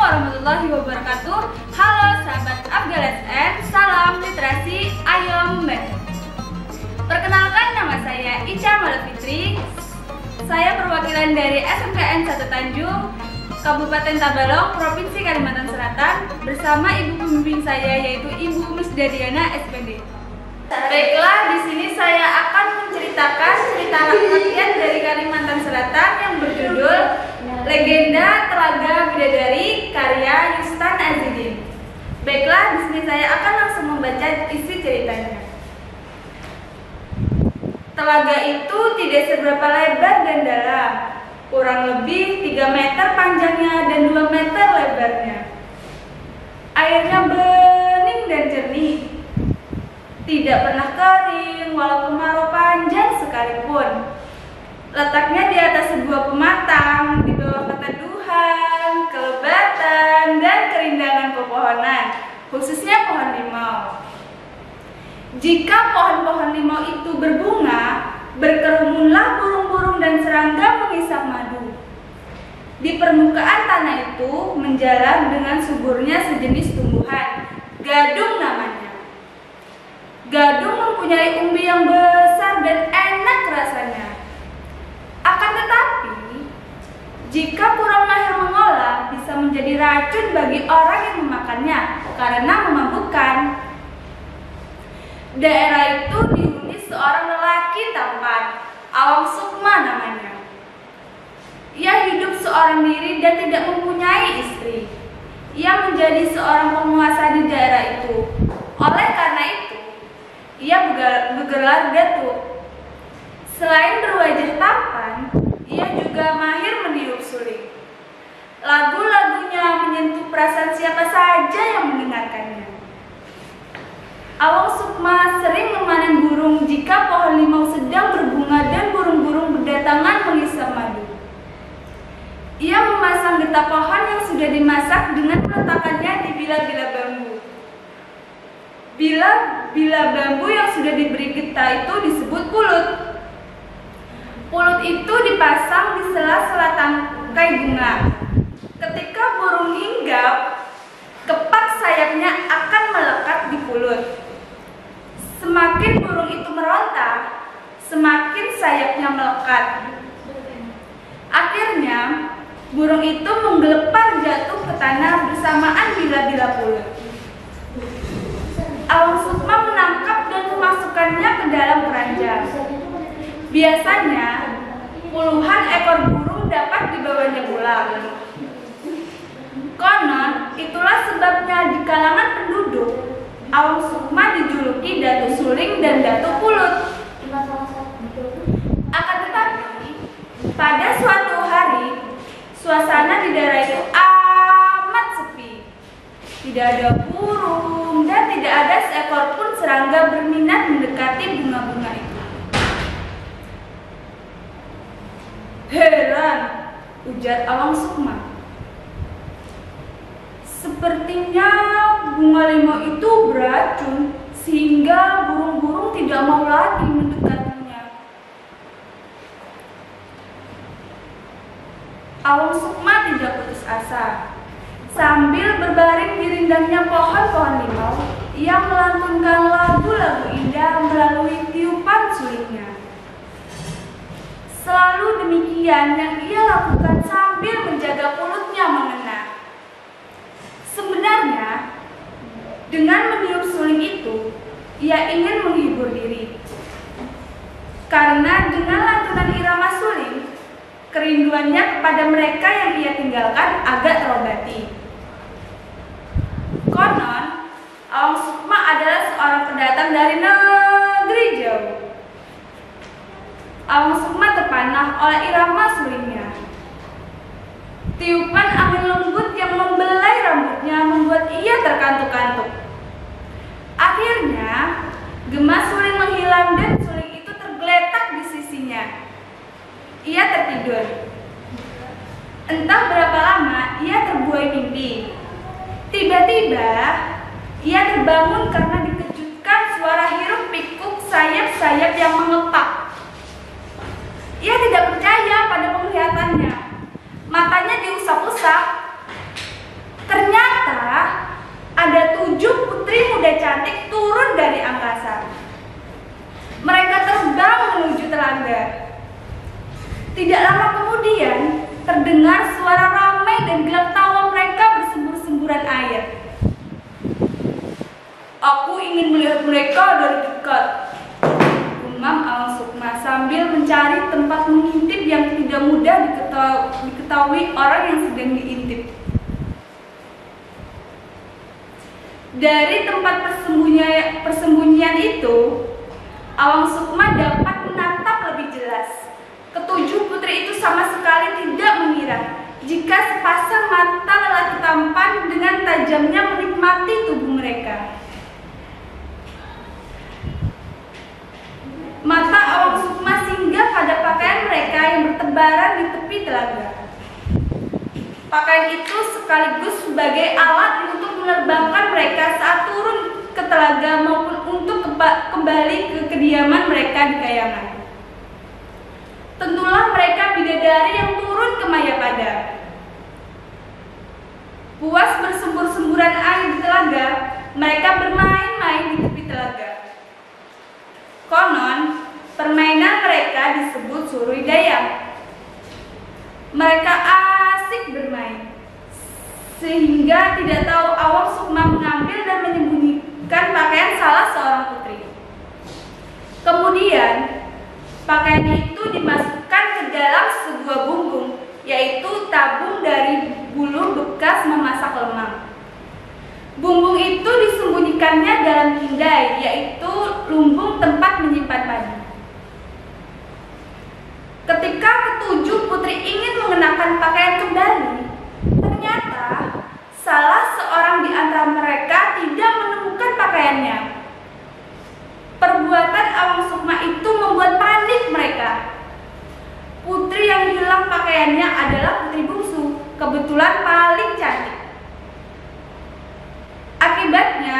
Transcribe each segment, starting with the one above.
warahmatullahi wabarakatuh. Halo sahabat Abgal SN, salam literasi, ayo membaca. Perkenalkan, nama saya Ica Malu Fitri. Saya perwakilan dari SMKN 1 Tanjung, Kabupaten Tabalong, Provinsi Kalimantan Selatan, bersama ibu pembimbing saya yaitu Ibu Misdadiana SPD. Baiklah, di sini saya akan menceritakan cerita rakyat dari Kalimantan Selatan yang berjudul Legenda Telaga Bidadari karya Yustan Azidin. Baiklah, di sini saya akan langsung membaca isi ceritanya. Telaga itu tidak seberapa lebar dan dalam, kurang lebih 3 meter panjangnya dan 2 meter lebarnya. Airnya bening dan jernih, tidak pernah kering walau kemarau panjang sekalipun. Letaknya di atas sebuah pematang, di bawah keteduhan, kelebatan, dan kerindangan pepohonan, khususnya pohon limau. Jika pohon-pohon limau itu berbunga, berkerumunlah burung-burung dan serangga menghisap madu. Di permukaan tanah itu menjalar dengan suburnya sejenis tumbuhan, gadung namanya. Gadung mempunyai umbi yang besar dan enak rasanya. Akan tetapi, jika kurang mahir mengolah, bisa menjadi racun bagi orang yang memakannya karena memabukkan. Daerah itu dihuni seorang lelaki tampan, Awang Sukma namanya. Ia hidup seorang diri dan tidak mempunyai istri. Ia menjadi seorang penguasa di daerah itu. Oleh karena itu, ia bergelar datuk. Selain berwajah tampan, ia juga mahir meniup suling. Lagu-lagunya menyentuh perasaan siapa saja yang mendengarkannya. Awang Sukma sering memanen burung jika pohon limau sedang berbunga dan burung-burung berdatangan menghisap madu. Ia memasang getah pohon yang sudah dimasak dengan meletakkannya di bila-bila bambu. Bila bambu yang sudah diberi getah itu disebut pulut. Pulut itu dipasang di sela-sela tangkai bunga. Ketika burung hinggap, kepak sayapnya akan melekat di pulut. Semakin burung itu meronta, semakin sayapnya melekat. Akhirnya, burung itu menggelepar jatuh ke tanah bersamaan bila-bila pulut. Awang Sukma menangkap dan memasukkannya ke dalam keranjang. Biasanya, puluhan ekor burung dapat dibawanya pulang. Konon, itulah sebabnya di kalangan penduduk, Awang Sukma dijuluki Datu Suling dan Datu Pulut. Akan tetapi, pada suatu hari, suasana di daerah itu amat sepi. Tidak ada burung dan tidak ada seekor pun serangga berminat mendekati bunga-bunga itu. Heran, ujar Awang Sukma. Sepertinya bunga limau itu beracun sehingga burung-burung tidak mau lagi mendekatinya. Awang Sukma tidak putus asa. Sambil berbaring di rindangnya pohon-pohon limau, ia melantunkan lagu-lagu indah melalui tiupan sulingnya. Selalu demikian yang ia lakukan sambil menjaga mulutnya mengena. Sebenarnya, dengan meniup suling itu, ia ingin menghibur diri. Karena dengan lantunan irama suling, kerinduannya kepada mereka yang ia tinggalkan agak terobati. Konon, Awang Sukma adalah seorang pendatang dari negeri jauh. Awang Sukma terpanah oleh irama sulingnya. Tiupan angin lembut yang membelai rambutnya membuat ia terkantuk-kantuk. Akhirnya, gema suling menghilang dan suling itu tergeletak di sisinya. Ia tertidur. Entah berapa lama ia terbuai mimpi. Tiba-tiba, ia terbangun karena dikejutkan suara hiruk-pikuk sayap-sayap yang mengepak. Ia tidak percaya pada penglihatannya. Matanya diusap-usap. telaga. Tidak lama kemudian, terdengar suara ramai dan gelak tawa mereka bersembur-semburan air. "Aku ingin melihat mereka dari dekat," gumam Awang Sukma sambil mencari tempat mengintip yang tidak mudah diketahui orang yang sedang diintip. Dari tempat persembunyian itu, Awang Sukma dapat menatap lebih jelas. Ketujuh putri itu sama sekali tidak mengira jika sepasang mata lelaki tampan dengan tajamnya menikmati tubuh mereka. Mata Awang Sukma singgah pada pakaian mereka yang bertebaran di tepi telaga. Pakaian itu sekaligus sebagai alat untuk menerbangkan mereka saat turun ke telaga maupun untuk kembali ke kediaman mereka di Kayangan. Tentulah mereka bidadari yang turun ke Mayapada. Puas bersembur-semburan air di telaga, mereka bermain-main di tepi telaga. Konon, permainan mereka disebut surui dayang. Mereka asik bermain, sehingga tidak tahu Awang Sukma mengambil dan menyembunyikan pakaian salah seorang putri. Kemudian, pakaian itu dimasukkan ke dalam sebuah bumbung, yaitu tabung dari bulu bekas memasak lemang. Bumbung itu disembunyikannya dalam kindai, yaitu lumbung tempat menyimpan padi. Ketika ketujuh putri ingin mengenakan pakaian kembali, ternyata salah seorang di antara mereka tidak menemukan pakaiannya. Perbuatan Awang Sukma itu membuat panik mereka. Putri yang hilang pakaiannya adalah putri bungsu, kebetulan paling cantik. Akibatnya,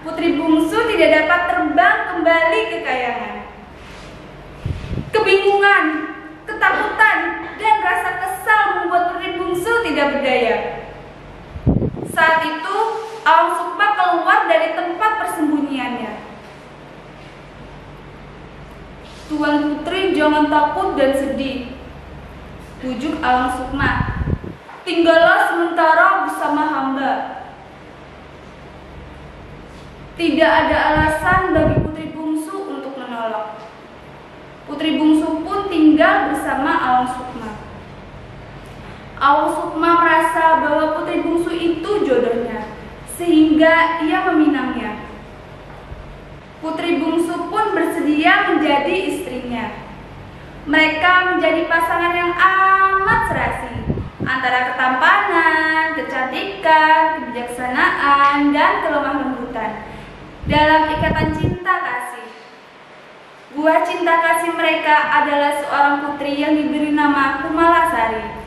putri bungsu tidak dapat terbang kembali ke Kayangan. Kebingungan, ketakutan, dan rasa kesal membuat putri bungsu tidak berdaya. Saat itu, Awang Sukma keluar dari tempat persembunyiannya. "Tuan putri, jangan takut dan sedih," bujuk Awang Sukma. "Tinggallah sementara bersama hamba." Tidak ada alasan bagi putri bungsu untuk menolak. Putri bungsu pun tinggal bersama Awang Sukma. Awang Sukma merasa bahwa putri bungsu itu jodohnya, sehingga ia meminangnya. Putri bungsu pun bersedia menjadi istrinya. Mereka menjadi pasangan yang amat serasi antara ketampanan, kecantikan, kebijaksanaan, dan kelemah lembutan dalam ikatan cinta kasih. Buah cinta kasih mereka adalah seorang putri yang diberi nama Kumalasari.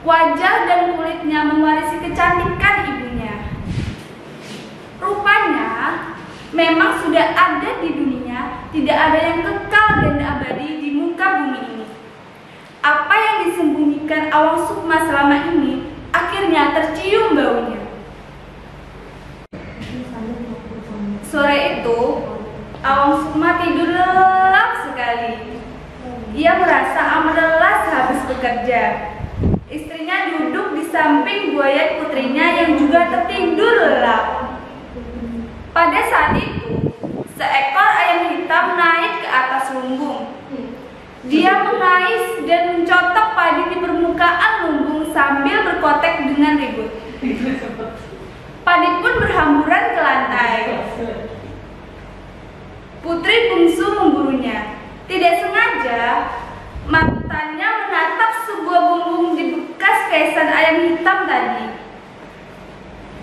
Wajah dan kulitnya mewarisi kecantikan ibunya. Rupanya memang sudah ada di dunia, tidak ada yang kekal dan abadi di muka bumi ini. Apa yang disembunyikan Awang Sukma selama ini akhirnya tercium baunya. Sore itu, Awang Sukma tidur lelap sekali. Ia merasa amat lelah sehabis bekerja. Istrinya duduk di samping buaya putrinya yang juga tertidur lelap. Pada saat itu, seekor ayam hitam naik ke atas lumbung. Dia mengais dan mencotok padi di permukaan lumbung sambil berkotek dengan ribut. Padi pun berhamburan ke lantai. Putri bungsu memburunya. Tidak sengaja, matanya menatap sebuah bumbung di bekas kaisan ayam hitam tadi.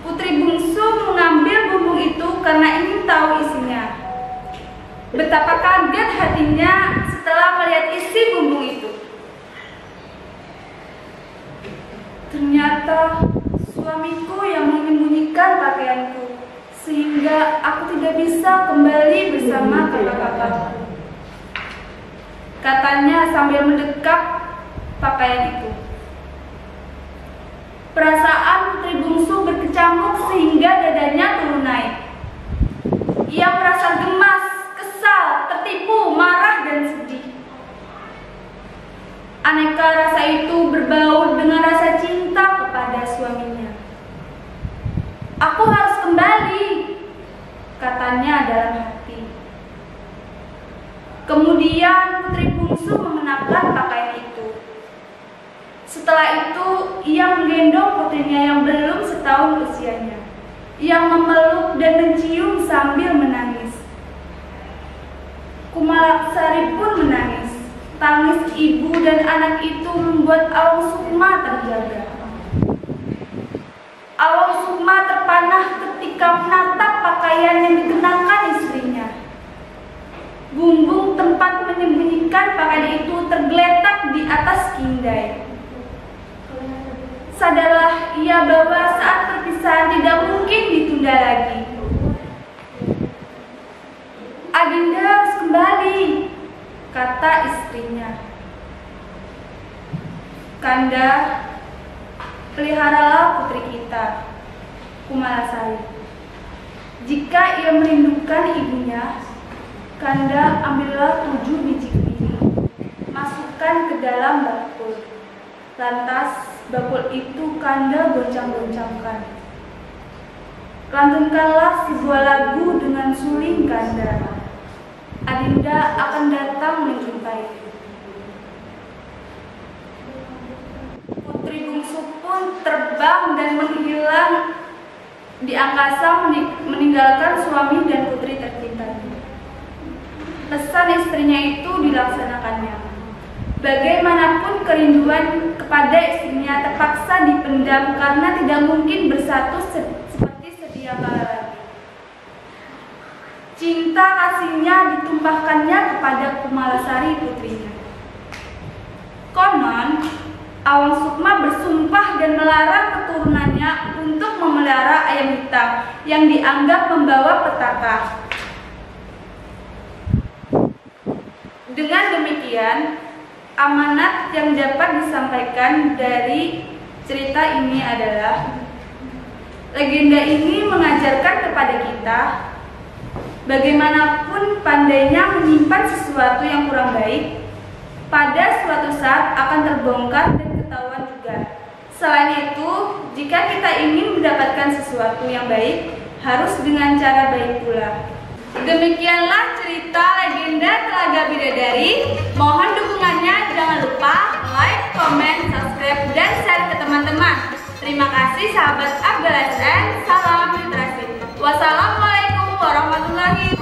Putri bungsu mengambil bumbung itu karena ingin tahu isinya. Betapa kaget hatinya setelah melihat isi bumbung itu. Ternyata suamiku yang menyembunyikan pakaianku, sehingga aku tidak bisa kembali bersama kakak-kakakku, katanya sambil mendekap pakaian itu. Perasaan putri bungsu berkecamuk sehingga dadanya turun naik. Ia merasa gemas, kesal, tertipu, marah, rasa itu berbaur dengan rasa cinta kepada suaminya. "Aku harus kembali," katanya dalam hati. Kemudian putri bungsu mengenakan pakaian itu. Setelah itu, ia menggendong putrinya yang belum setahun usianya, yang memeluk dan mencium sambil menangis. Kumalasari pun menangis. Tangis ibu dan anak itu membuat Awang Sukma terjaga. Awang Sukma terpanah ketika menatap pakaian yang dikenakan istrinya. Bumbung tempat menyembunyikan pakaian itu tergeletak di atas kindai. Sadarlah ia bahwa saat perpisahan tidak mungkin ditunda lagi. "Adinda harus kembali," kata istrinya. "Kanda, peliharalah putri kita," Kumalasari. "Jika ia merindukan ibunya, Kanda ambillah 7 biji piring, masukkan ke dalam bakul. Lantas bakul itu Kanda goncang-goncangkan. Lantunkanlah sebuah lagu dengan suling Kanda. Adinda akan datang menjumpai." Putri bungsu pun terbang dan menghilang di angkasa, meninggalkan suami dan putri tercintanya. Pesan istrinya itu dilaksanakannya. Bagaimanapun kerinduan kepada istrinya terpaksa dipendam karena tidak mungkin bersatu seperti sedia kala lagi. Cinta kasihnya ditumpahkannya kepada Kumalasari putrinya. Konon, Awang Sukma bersumpah dan melarang keturunannya untuk memelihara ayam hitam yang dianggap membawa petaka. Dengan demikian, amanat yang dapat disampaikan dari cerita ini adalah legenda ini mengajarkan kepada kita bagaimanapun pandainya menyimpan sesuatu yang kurang baik, pada suatu saat akan terbongkar dan ketahuan juga. Selain itu, jika kita ingin mendapatkan sesuatu yang baik, harus dengan cara baik pula. Demikianlah cerita legenda Telaga Bidadari. Mohon dukungannya, jangan lupa like, komen, subscribe, dan share ke teman-teman. Terima kasih sahabat Abdul SN. Salam literasi. Wassalamualaikum warahmatullahi wabarakatuh.